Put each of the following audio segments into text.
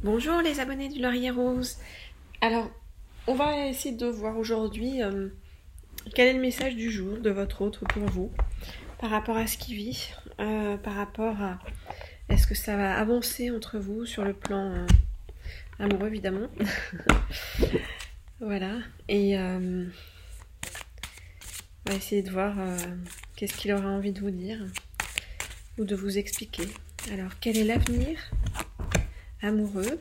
Bonjour les abonnés du Laurier Rose. Alors, on va essayer de voir aujourd'hui quel est le message du jour de votre autre pour vous, par rapport à ce qu'il vit, par rapport à est-ce que ça va avancer entre vous sur le plan amoureux évidemment. Voilà, et on va essayer de voir qu'est-ce qu'il aura envie de vous dire ou de vous expliquer. Alors, quel est l'avenir amoureux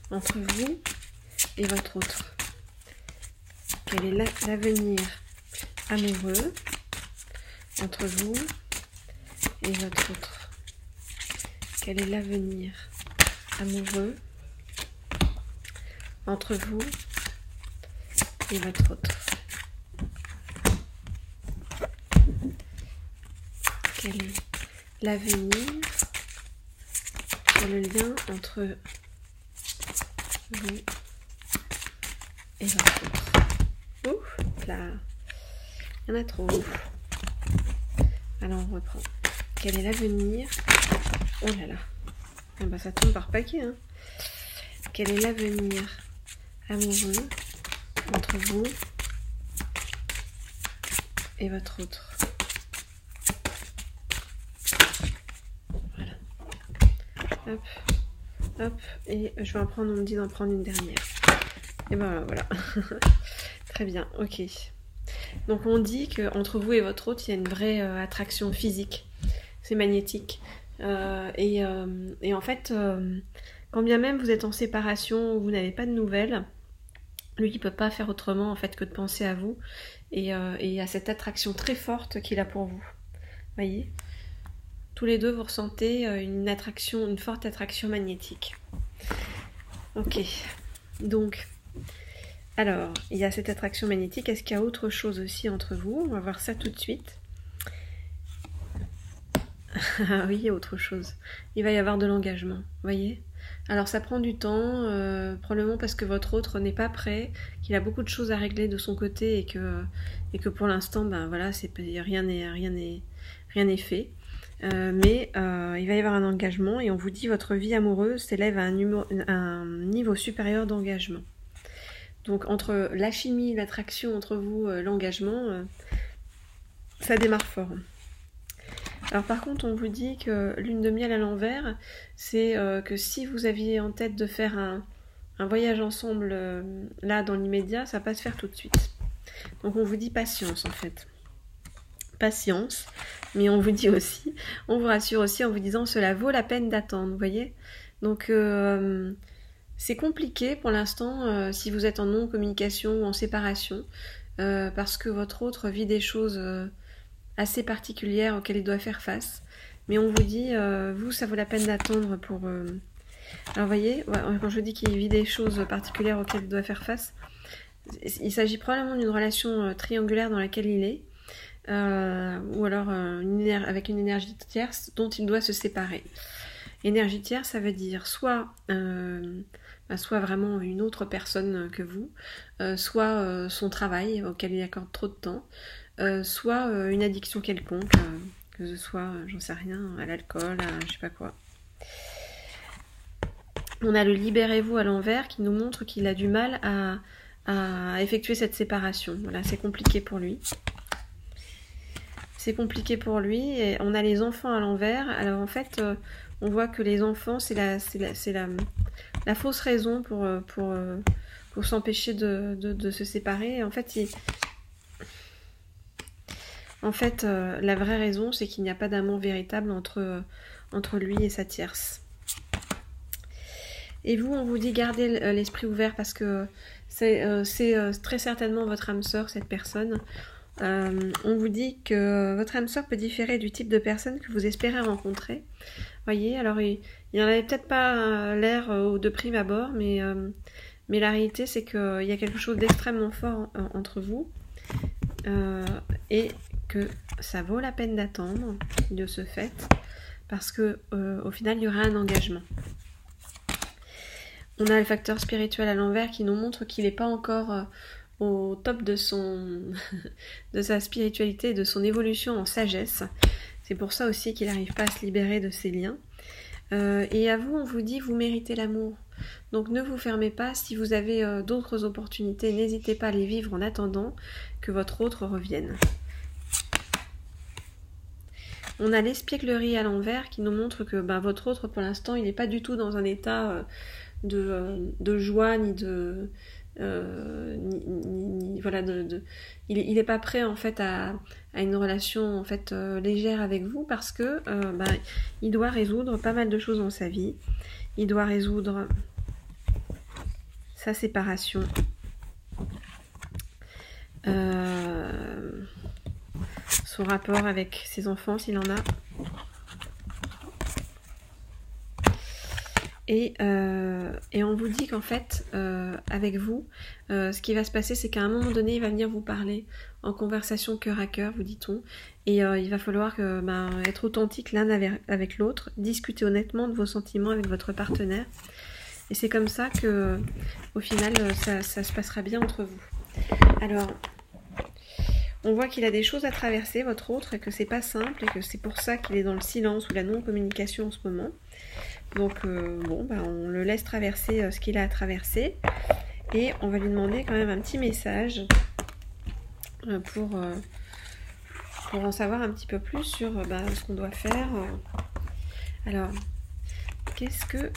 entre vous et votre autre? Quel est l'avenir amoureux entre vous et votre autre? Quel est l'avenir amoureux entre vous et votre autre? Quel est l'avenir sur le lien entre vous et votre autre? Ouf, là, il y en a trop. Alors on reprend. Quel est l'avenir? Oh là là. Ah bah ça tombe par paquet, hein. Quel est l'avenir amoureux entre vous et votre autre? Voilà. Hop, hop, et je vais en prendre, on me dit d'en prendre une dernière. Et ben voilà. Très bien, ok. Donc on dit qu'entre vous et votre autre, il y a une vraie attraction physique. C'est magnétique. Et en fait, quand bien même vous êtes en séparation ou vous n'avez pas de nouvelles, lui il ne peut pas faire autrement en fait que de penser à vous et à cette attraction très forte qu'il a pour vous. Voyez ? Tous les deux vous ressentez une attraction, une forte attraction magnétique. Ok. Donc, alors, il y a cette attraction magnétique. Est-ce qu'il y a autre chose aussi entre vous? On va voir ça tout de suite. Ah oui, il y a autre chose. Il va y avoir de l'engagement, voyez? Alors ça prend du temps, probablement parce que votre autre n'est pas prêt, qu'il a beaucoup de choses à régler de son côté et que pour l'instant, ben voilà, rien n'est fait. Mais il va y avoir un engagement et on vous dit votre vie amoureuse s'élève à un niveau supérieur d'engagement. Donc entre la chimie, l'attraction entre vous, l'engagement, ça démarre fort. Alors par contre, on vous dit que lune de miel à l'envers, c'est que si vous aviez en tête de faire un voyage ensemble là dans l'immédiat, ça va pas se faire tout de suite. Donc on vous dit patience en fait. Patience, mais on vous dit aussi, on vous rassure aussi en vous disant cela vaut la peine d'attendre, vous voyez. Donc c'est compliqué pour l'instant si vous êtes en non-communication ou en séparation, parce que votre autre vit des choses assez particulières auxquelles il doit faire face. Mais on vous dit, vous, ça vaut la peine d'attendre pour... Alors, vous voyez, quand je dis qu'il vit des choses particulières auxquelles il doit faire face, il s'agit probablement d'une relation triangulaire dans laquelle il est, ou alors avec une énergie tierce dont il doit se séparer. Énergie tierce, ça veut dire soit vraiment une autre personne que vous, soit son travail auquel il accorde trop de temps, soit une addiction quelconque, que ce soit, j'en sais rien, à l'alcool, à je sais pas quoi. On a le libérez-vous à l'envers qui nous montre qu'il a du mal à effectuer cette séparation. Voilà, c'est compliqué pour lui. C'est compliqué pour lui. Et on a les enfants à l'envers. Alors en fait, on voit que les enfants, c'est la fausse raison pour s'empêcher de se séparer. En fait, la vraie raison, c'est qu'il n'y a pas d'amour véritable entre lui et sa tierce. Et vous, on vous dit gardez l'esprit ouvert parce que c'est très certainement votre âme sœur, cette personne. On vous dit que votre âme sœur peut différer du type de personne que vous espérez rencontrer. Voyez, alors il n'y en avait peut-être pas l'air de prime abord, mais la réalité, c'est qu'il y a quelque chose d'extrêmement fort entre vous. Et que ça vaut la peine d'attendre de ce fait parce que au final il y aura un engagement. On a le facteur spirituel à l'envers qui nous montre qu'il n'est pas encore au top de sa spiritualité et de son évolution en sagesse. C'est pour ça aussi qu'il n'arrive pas à se libérer de ses liens. Et à vous, on vous dit, vous méritez l'amour. Donc ne vous fermez pas, si vous avez d'autres opportunités, n'hésitez pas à les vivre en attendant que votre autre revienne. On a l'espièglerie à l'envers qui nous montre que votre autre, pour l'instant, il n'est pas du tout dans un état de joie, ni de... voilà, il n'est pas prêt en fait à une relation en fait légère avec vous parce que il doit résoudre pas mal de choses dans sa vie. Il doit résoudre sa séparation, son rapport avec ses enfants s'il en a. Et on vous dit qu'en fait, avec vous, ce qui va se passer, c'est qu'à un moment donné, il va venir vous parler en conversation cœur à cœur, vous dit-on. Et il va falloir être authentique l'un avec l'autre, discuter honnêtement de vos sentiments avec votre partenaire. Et c'est comme ça que, au final, ça se passera bien entre vous. Alors, on voit qu'il a des choses à traverser, votre autre, et que c'est pas simple, et que c'est pour ça qu'il est dans le silence ou la non-communication en ce moment. Donc on le laisse traverser ce qu'il a à traverser et on va lui demander quand même un petit message pour en savoir un petit peu plus sur ce qu'on doit faire. Alors, qu'est-ce que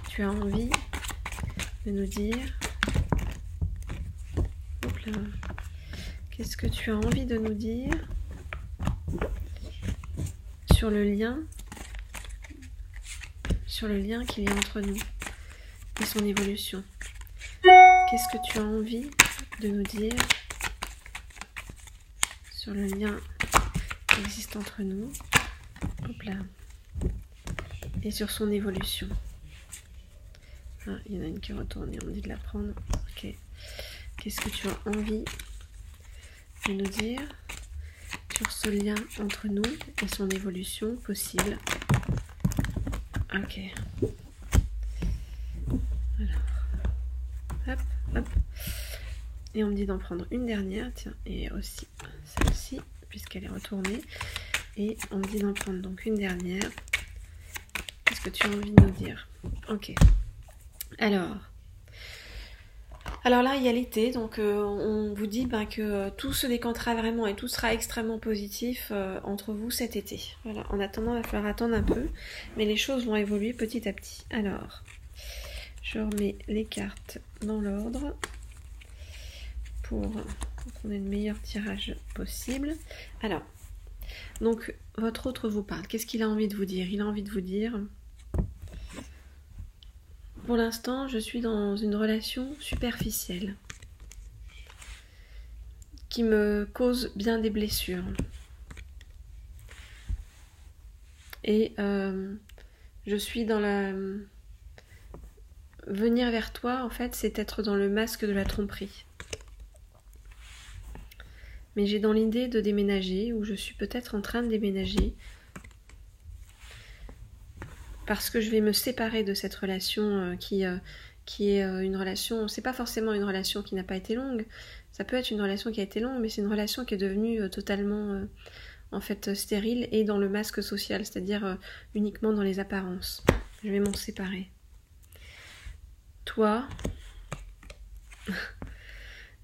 tu as envie de nous dire? Qu'est-ce que tu as envie de nous dire sur le lien qu'il y a entre nous et son évolution? Qu'est-ce que tu as envie de nous dire sur le lien qui existe entre nous, et sur son évolution? Ah, il y en a une qui retourne et on me dit de la prendre. Ok. Qu'est-ce que tu as envie de nous dire sur ce lien entre nous et son évolution possible? Ok. Alors, hop. Et on me dit d'en prendre une dernière, tiens, et aussi celle-ci, puisqu'elle est retournée. Et on me dit d'en prendre donc une dernière. Qu'est-ce que tu as envie de nous dire? Ok. Alors là, il y a l'été, donc on vous dit que tout se décantera vraiment et tout sera extrêmement positif entre vous cet été. Voilà. En attendant, il va falloir attendre un peu, mais les choses vont évoluer petit à petit. Alors, je remets les cartes dans l'ordre pour qu'on ait le meilleur tirage possible. Alors, donc votre autre vous parle. Qu'est-ce qu'il a envie de vous dire? Il a envie de vous dire: pour l'instant, je suis dans une relation superficielle qui me cause bien des blessures. Et je suis dans la... Venir vers toi, en fait, c'est être dans le masque de la tromperie. Mais j'ai dans l'idée de déménager, ou je suis peut-être en train de déménager, parce que je vais me séparer de cette relation qui est une relation... C'est pas forcément une relation qui n'a pas été longue, ça peut être une relation qui a été longue, mais c'est une relation qui est devenue totalement en fait stérile et dans le masque social, c'est-à-dire uniquement dans les apparences. Je vais m'en séparer. Toi,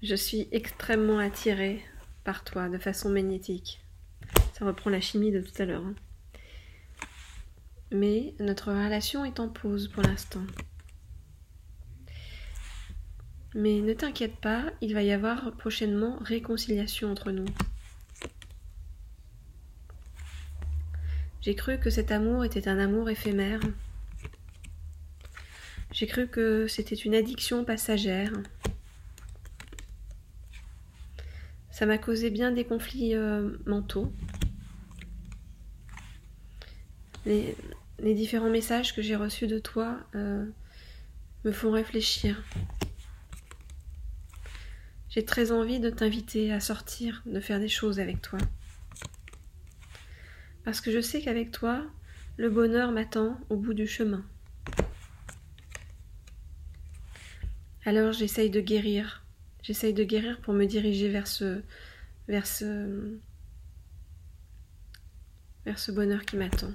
je suis extrêmement attirée par toi de façon magnétique. Ça reprend la chimie de tout à l'heure. Mais notre relation est en pause pour l'instant. Mais ne t'inquiète pas, il va y avoir prochainement réconciliation entre nous. J'ai cru que cet amour était un amour éphémère. J'ai cru que c'était une addiction passagère. Ça m'a causé bien des conflits mentaux. Les différents messages que j'ai reçus de toi me font réfléchir. J'ai très envie de t'inviter à sortir, de faire des choses avec toi. Parce que je sais qu'avec toi, le bonheur m'attend au bout du chemin. Alors j'essaye de guérir. J'essaye de guérir pour me diriger vers ce bonheur qui m'attend.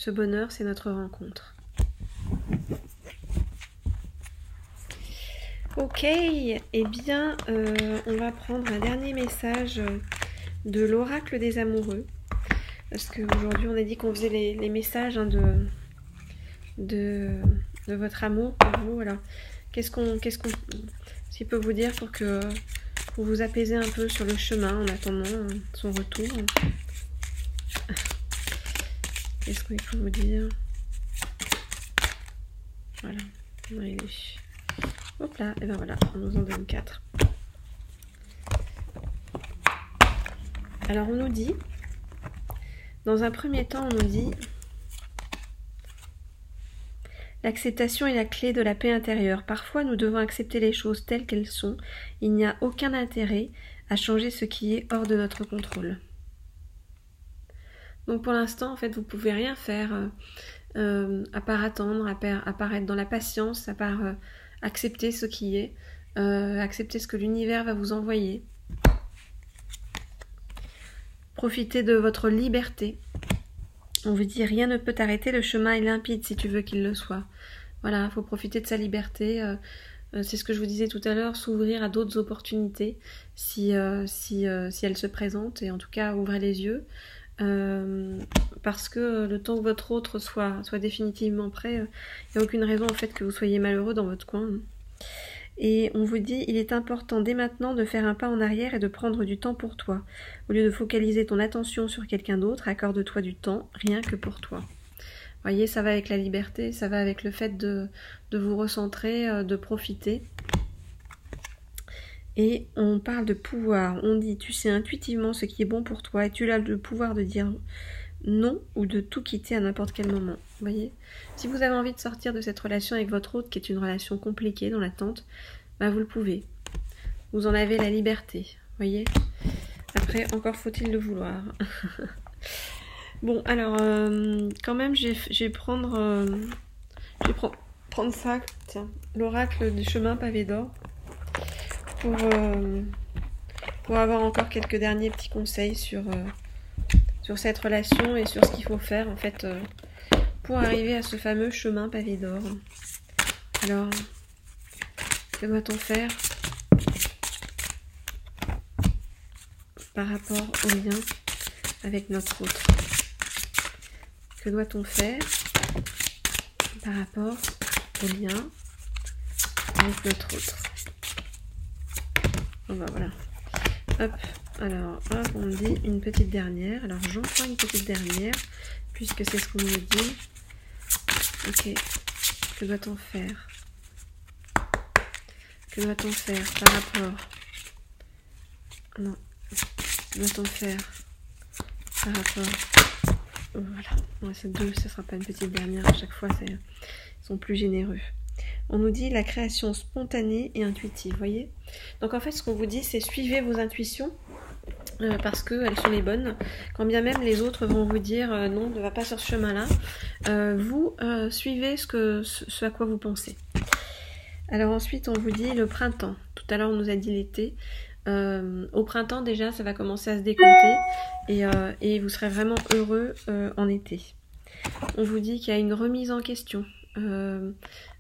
Ce bonheur, c'est notre rencontre. Ok, eh bien, on va prendre un dernier message de l'oracle des amoureux. Parce qu'aujourd'hui, on a dit qu'on faisait les messages hein, de votre amour pour vous. Alors, qu'est-ce qu'il peut vous dire pour vous apaiser un peu sur le chemin en attendant son retour? Qu'est-ce qu'il peut vous dire? Voilà, allez. Hop là, et ben voilà, on nous en donne 4. Alors on nous dit, dans un premier temps, on nous dit l'acceptation est la clé de la paix intérieure. Parfois, nous devons accepter les choses telles qu'elles sont. Il n'y a aucun intérêt à changer ce qui est hors de notre contrôle. Donc pour l'instant, en fait, vous pouvez rien faire à part attendre, à part être dans la patience, à part accepter ce qui est, accepter ce que l'univers va vous envoyer. Profitez de votre liberté. On vous dit rien ne peut t'arrêter, le chemin est limpide si tu veux qu'il le soit. Voilà, il faut profiter de sa liberté. C'est ce que je vous disais tout à l'heure, s'ouvrir à d'autres opportunités si elles se présentent, et en tout cas ouvrez les yeux. Parce que le temps que votre autre soit définitivement prêt, il n'y a aucune raison en fait que vous soyez malheureux dans votre coin. Et on vous dit, il est important dès maintenant de faire un pas en arrière et de prendre du temps pour toi. Au lieu de focaliser ton attention sur quelqu'un d'autre, accorde-toi du temps, rien que pour toi. Vous voyez, ça va avec la liberté, ça va avec le fait de vous recentrer, de profiter. Et on parle de pouvoir, on dit, tu sais intuitivement ce qui est bon pour toi et tu as le pouvoir de dire non ou de tout quitter à n'importe quel moment. Vous voyez, si vous avez envie de sortir de cette relation avec votre autre, qui est une relation compliquée dans l'attente, bah vous le pouvez. Vous en avez la liberté, vous voyez. Après, encore faut-il le vouloir. Bon, alors, quand même, je vais prendre ça, tiens, l'oracle du chemin pavé d'or, pour avoir encore quelques derniers petits conseils sur cette relation et sur ce qu'il faut faire en fait pour arriver à ce fameux chemin pavé d'or. Alors, que doit-on faire par rapport au lien avec notre autre? Que doit-on faire par rapport au lien avec notre autre? Bon bah voilà. Hop. Alors, hop, on me dit une petite dernière. Alors, j'en prends une petite dernière, puisque c'est ce qu'on me dit. Ok. Que doit-on faire? Que doit-on faire par rapport... Non. Que doit-on faire par rapport... Voilà. Ouais, c'est 2, ce ne sera pas une petite dernière. À chaque fois, ils sont plus généreux. On nous dit la création spontanée et intuitive, vous voyez? Donc en fait, ce qu'on vous dit, c'est suivez vos intuitions, parce qu'elles sont les bonnes. Quand bien même les autres vont vous dire non, ne va pas sur ce chemin-là, vous suivez ce à quoi vous pensez. Alors ensuite, on vous dit le printemps. Tout à l'heure, on nous a dit l'été. Au printemps, déjà, ça va commencer à se décompter et vous serez vraiment heureux en été. On vous dit qu'il y a une remise en question.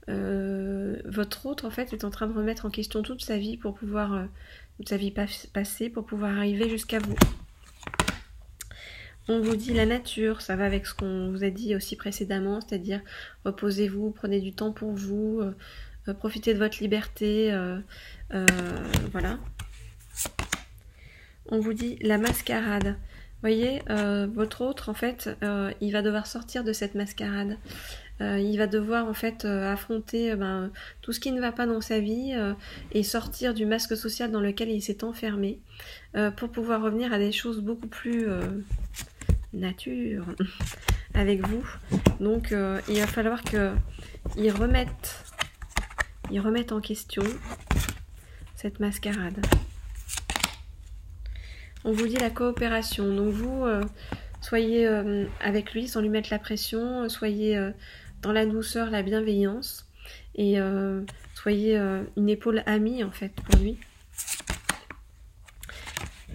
Votre autre en fait est en train de remettre en question toute sa vie pour pouvoir toute sa vie passée pour pouvoir arriver jusqu'à vous. On vous dit la nature, ça va avec ce qu'on vous a dit aussi précédemment, c'est-à-dire reposez-vous, prenez du temps pour vous, profitez de votre liberté, voilà. On vous dit la mascarade. Vous voyez, votre autre en fait, il va devoir sortir de cette mascarade. Il va devoir en fait affronter tout ce qui ne va pas dans sa vie et sortir du masque social dans lequel il s'est enfermé pour pouvoir revenir à des choses beaucoup plus nature avec vous. Donc il va falloir qu'il remette en question cette mascarade. On vous dit la coopération. Donc vous, soyez avec lui sans lui mettre la pression, soyez dans la douceur, la bienveillance, et soyez une épaule amie en fait pour lui.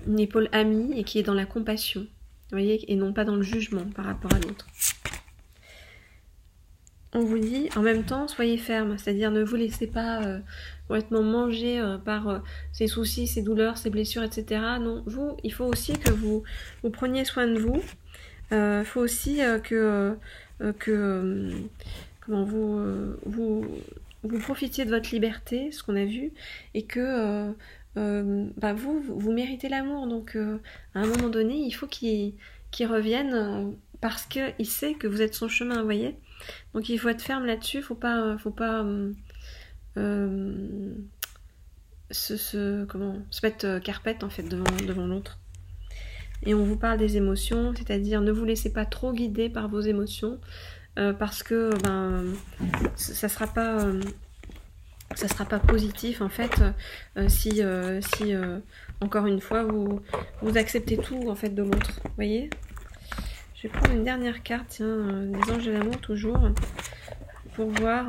Une épaule amie et qui est dans la compassion, vous voyez, et non pas dans le jugement par rapport à l'autre. on vous dit en même temps soyez ferme, c'est-à-dire ne vous laissez pas complètement manger par ces soucis, ces douleurs, ces blessures, etc. Non, vous, il faut aussi que vous preniez soin de vous. Il faut aussi comment vous profitiez de votre liberté, ce qu'on a vu, et que bah vous méritez l'amour. Donc à un moment donné, il faut qu'il revienne parce qu'il sait que vous êtes son chemin, vous voyez. Donc il faut être ferme là-dessus, faut pas se mettre carpette en fait devant l'autre. Et on vous parle des émotions, c'est-à-dire ne vous laissez pas trop guider par vos émotions parce que ça sera pas positif en fait si encore une fois vous acceptez tout en fait de l'autre. Vous voyez, je vais prendre une dernière carte, tiens, des anges de l'amour toujours, pour voir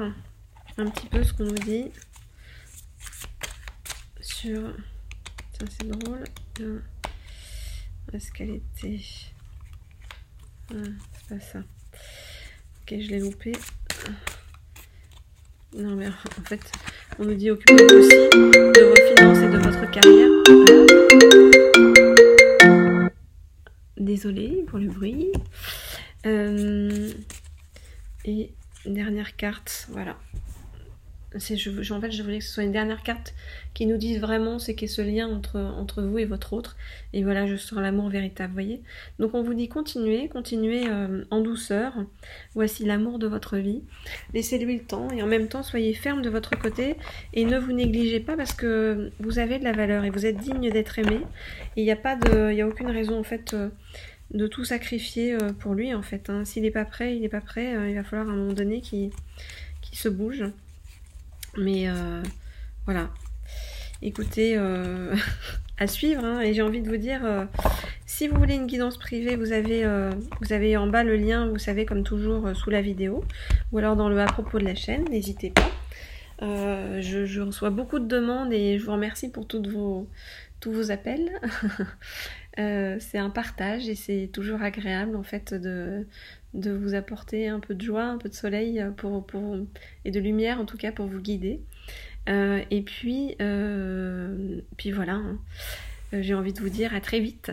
un petit peu ce qu'on nous dit sur. Tiens, c'est drôle. Est-ce qu'elle était. Ah, c'est pas ça. Ok, je l'ai loupé. Non, mais en fait, on nous dit occupez-vous aussi de vos finances et de votre carrière. Désolée pour le bruit. Et dernière carte, voilà. En fait, je voulais que ce soit une dernière carte qui nous dise vraiment c'est qu'est ce lien entre vous et votre autre. Et voilà, je sens l'amour véritable, vous voyez. Donc on vous dit continuez en douceur. Voici l'amour de votre vie. Laissez-lui le temps et en même temps soyez ferme de votre côté et ne vous négligez pas parce que vous avez de la valeur et vous êtes digne d'être aimé. Et il n'y a aucune raison en fait de tout sacrifier pour lui en fait. Hein. S'il n'est pas prêt, il n'est pas prêt. Il va falloir à un moment donné qu'il se bouge. Mais voilà, écoutez, à suivre, hein, et j'ai envie de vous dire, si vous voulez une guidance privée, vous avez en bas le lien, vous savez, comme toujours, sous la vidéo, ou alors dans le à propos de la chaîne, n'hésitez pas. Je reçois beaucoup de demandes et je vous remercie pour tous vos appels. C'est un partage et c'est toujours agréable en fait de vous apporter un peu de joie, un peu de soleil et de lumière en tout cas pour vous guider. Et puis voilà, hein. J'ai envie de vous dire à très vite,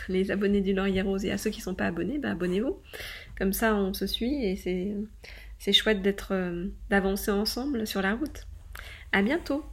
les abonnés du Laurier Rose, et à ceux qui ne sont pas abonnés, bah abonnez-vous. Comme ça on se suit et c'est chouette d'avancer ensemble sur la route. À bientôt!